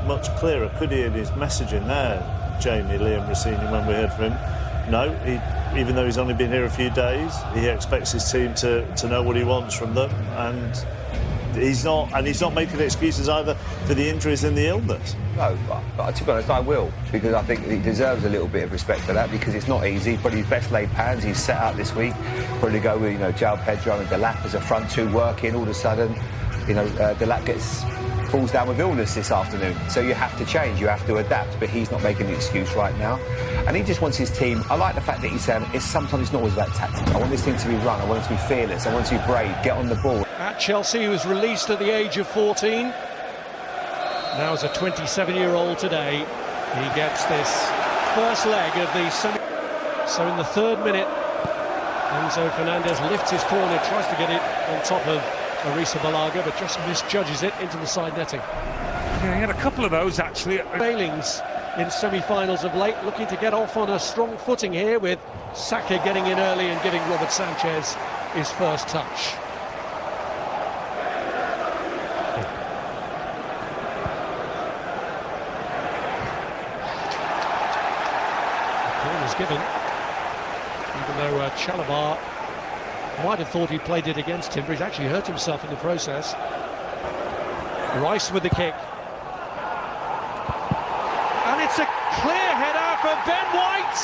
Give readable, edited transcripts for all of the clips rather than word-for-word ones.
much clearer, could he, in his messaging there, Jamie, Liam Rossini, when we heard from him? No, even though he's only been here a few days, he expects his team to know what he wants from them, and he's not making excuses either for the injuries and the illness. No, but to be honest, I will, because I think he deserves a little bit of respect for that, because it's not easy. Probably his best laid plans. He's set out this week, probably go with, João Pedro and Delap as a front two working. All of a sudden, Delap falls down with illness this afternoon, so you have to change, you have to adapt, but he's not making an excuse right now, and he just wants his team. I like the fact that he's saying sometimes it's not always about tactics. I want this team to be run, I want it to be fearless, I want it to be brave, get on the ball. At Chelsea, he was released at the age of 14. Now as a 27-year-old today, he gets this first leg of the semi. So in the 3rd minute, Enzo Fernandez lifts his corner, tries to get it on top of Arisa Balaga, but just misjudges it into the side netting. Yeah, he had a couple of those actually. Railings in semi-finals of late, looking to get off on a strong footing here, with Saka getting in early and giving Robert Sanchez his first touch. The corner's given, even though Chalabar might have thought he played it against him, but he's actually hurt himself in the process. Rice with the kick. And it's a clear header for Ben White.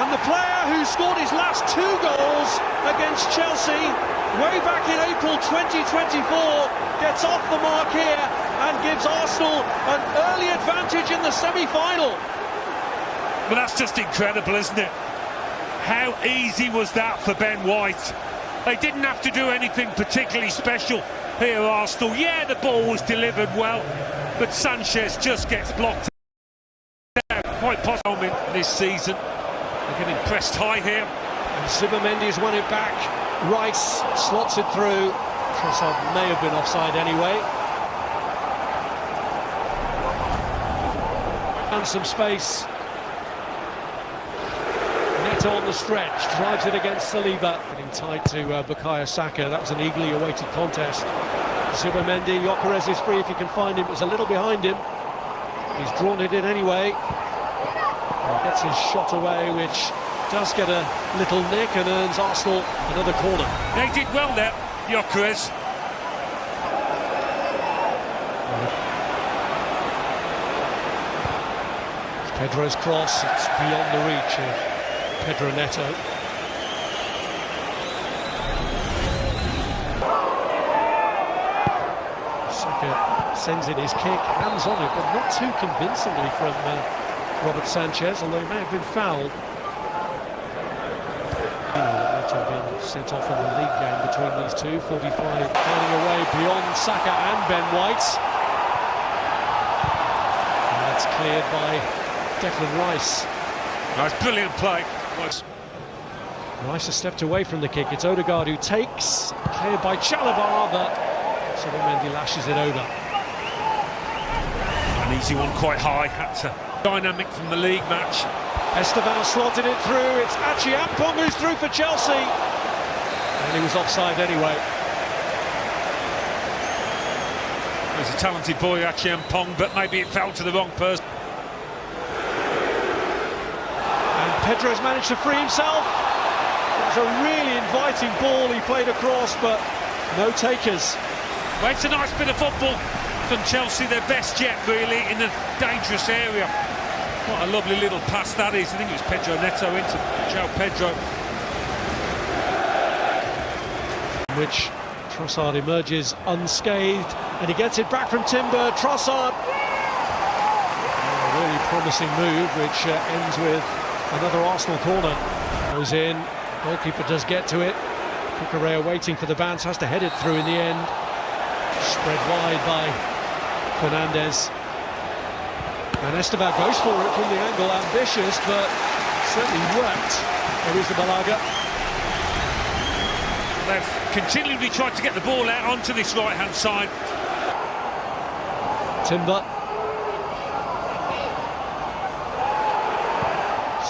And the player who scored his last 2 goals against Chelsea way back in April 2024 gets off the mark here and gives Arsenal an early advantage in the semi-final. But that's just incredible, isn't it? How easy was that for Ben White? They didn't have to do anything particularly special here, Arsenal. Yeah, the ball was delivered well, but Sanchez just gets blocked out. Quite possible in this season. They're getting pressed high here. And Zubimendi's won it back. Rice slots it through. Trossard may have been offside anyway. And some space. On the stretch, drives it against Saliba, getting tied to Bukayo Saka. That was an eagerly awaited contest. Zubimendi, Gyökeres is free if he can find him. It was a little behind him. He's drawn it in anyway. And gets his shot away, which does get a little nick and earns Arsenal another corner. They did well there, Gyökeres. Pedro's cross, it's beyond the reach of Pedro Neto. Saka sends in his kick, hands on it, but not too convincingly from Robert Sanchez, although he may have been fouled. Neto being sent off in the league game between these two. 45 finding a way beyond Saka and Ben White. And that's cleared by Declan Rice. Nice, brilliant play. Rice has stepped away from the kick. It's Odegaard who takes, cleared by Chalabar, but Zubimendi lashes it over. An easy one, quite high. That's a dynamic from the league match. Esteban slotted it through. It's Achiampong who's through for Chelsea, and he was offside anyway. He's a talented boy, Achiampong, but maybe it fell to the wrong person. Pedro's managed to free himself. It was a really inviting ball he played across, but no takers. Well, it's a nice bit of football from Chelsea, their best yet, really, in a dangerous area. What a lovely little pass that is. I think it was Pedro Neto into João Pedro. Which Trossard emerges unscathed, and he gets it back from Timber. Trossard. A really promising move, which ends with another Arsenal corner. Goes in, goalkeeper does get to it. Cucurella waiting for the bounce, has to head it through in the end. Spread wide by Fernandez. And Esteban goes for it from the angle, ambitious, but certainly worked. There is the Balaga. They've continually tried to get the ball out onto this right-hand side. Timber.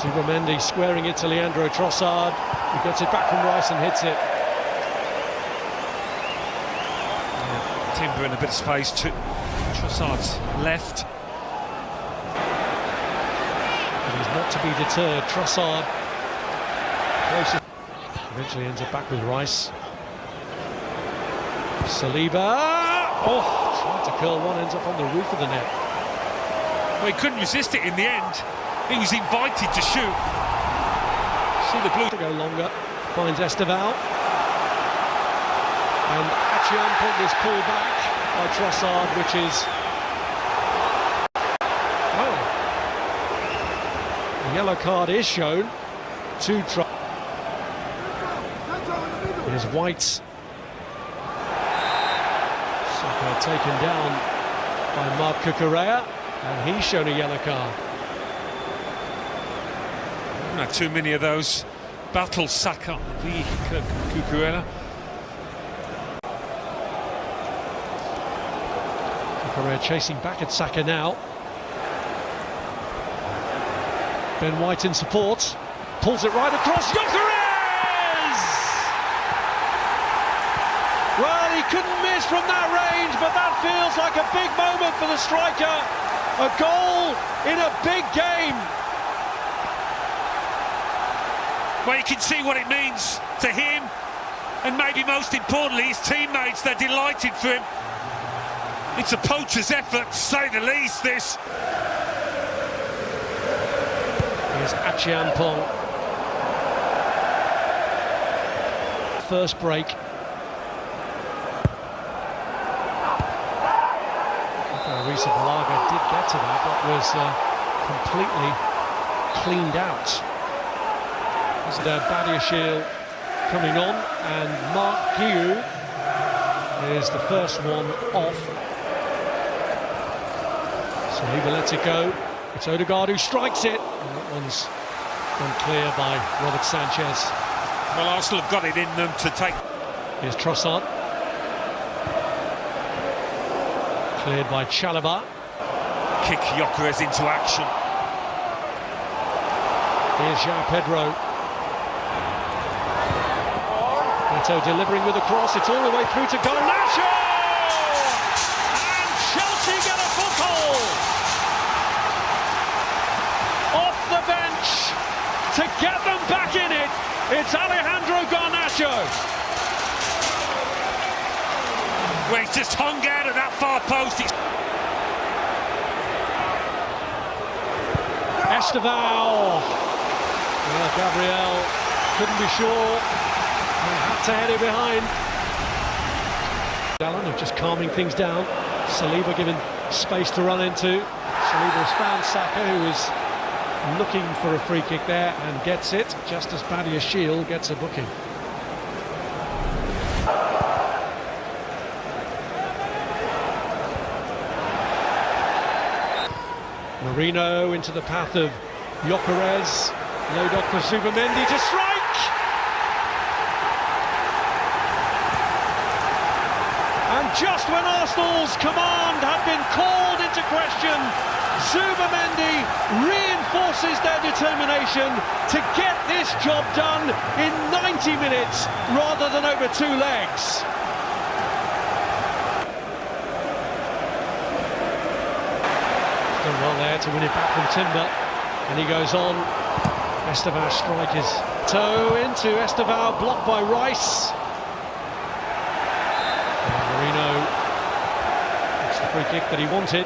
Zubimendi squaring it to Leandro Trossard, who gets it back from Rice and hits it. Yeah, Timber in a bit of space to Trossard's left. And he's not to be deterred. Trossard closest. Eventually ends up back with Rice. Saliba. Oh, tried to curl one, ends up on the roof of the net. Well, he couldn't resist it in the end. He was invited to shoot. See the blue To go longer. Finds Esteval. And Achiampong is pulled back by Trossard, which is... Oh. A yellow card is shown to Trossard. It is White. Saka taken down by Marc Cucurella, and he's shown a yellow card. Not too many of those. Battle Saka v Cucurella. Cucurella chasing back at Saka now. Ben White in support. Pulls it right across. Gyökeres! Well, he couldn't miss from that range, but that feels like a big moment for the striker. A goal in a big game. Well, you can see what it means to him, and maybe most importantly his teammates. They're delighted for him. It's a poacher's effort, to say the least, this. Here's Achiampong. First break. Risa Balaga did get to that, but was completely cleaned out. And Badiashile coming on, and Mark Guiu is the first one off. So he lets it go. It's Odegaard who strikes it, and that one's gone clear by Robert Sanchez. Well, Arsenal have got it in them to take. Here's Trossard. Cleared by Chalobah. Kick Gyökeres into action. Here's João Pedro. Neto delivering with a cross. It's all the way through to Garnacho! And Chelsea get a foothold! Off the bench to get them back in it. It's Alejandro Garnacho. Well, he's just hung out at that far post. Esteval. Well, Gabriel couldn't be sure and had to head it behind. Allen of just calming things down. Saliba given space to run into. Saliba's found Saka, who is looking for a free kick there and gets it, just as Badiashile gets a booking. Marino into the path of Gyökeres. Laid off for Zubamendi to strike! And just when Arsenal's command had been called into question, Zubamendi reinforces their determination to get this job done in 90 minutes rather than over 2 legs. Done well there to win it back from Timber, and he goes on. Esteval's strike is toe into Esteval, blocked by Rice. And Marino gets the free kick that he wanted.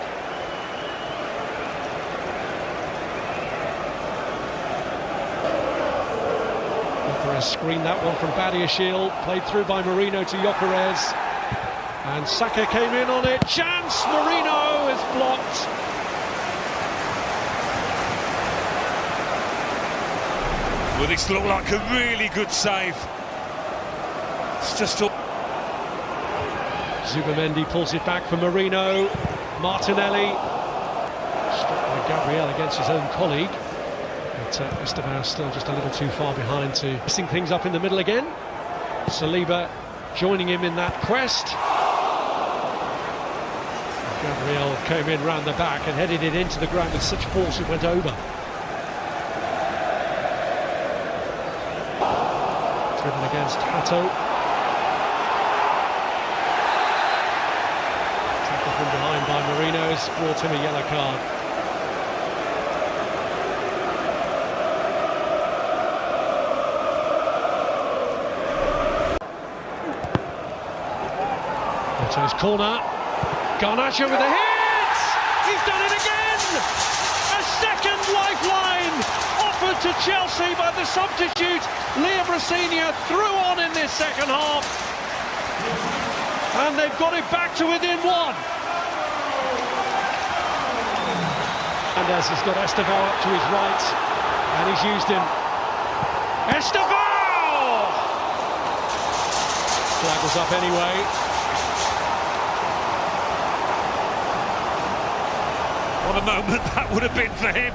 Gyökeres screened that one from Badiashile, played through by Marino to Gyökeres, and Saka came in on it. Chance! Marino is blocked. Well, this looked like a really good save. It's just all... Zubamendi pulls it back for Marino. Martinelli stopped by Gabriel against his own colleague, but Esteban still just a little too far behind to messing things up in the middle again. Saliba joining him in that quest. Gabriel came in round the back and headed it into the ground with such force it went over. Driven against Hato. by Marino has brought him a yellow card. To his corner, Garnacho with a hit! He's done it again! A second lifeline offered to Chelsea by the substitute Liam Rosenior, threw on in this second half, and they've got it back to within one. And as he's got Estevao up to his right, and he's used him. Estevao! Flag was up anyway. What a moment that would have been for him.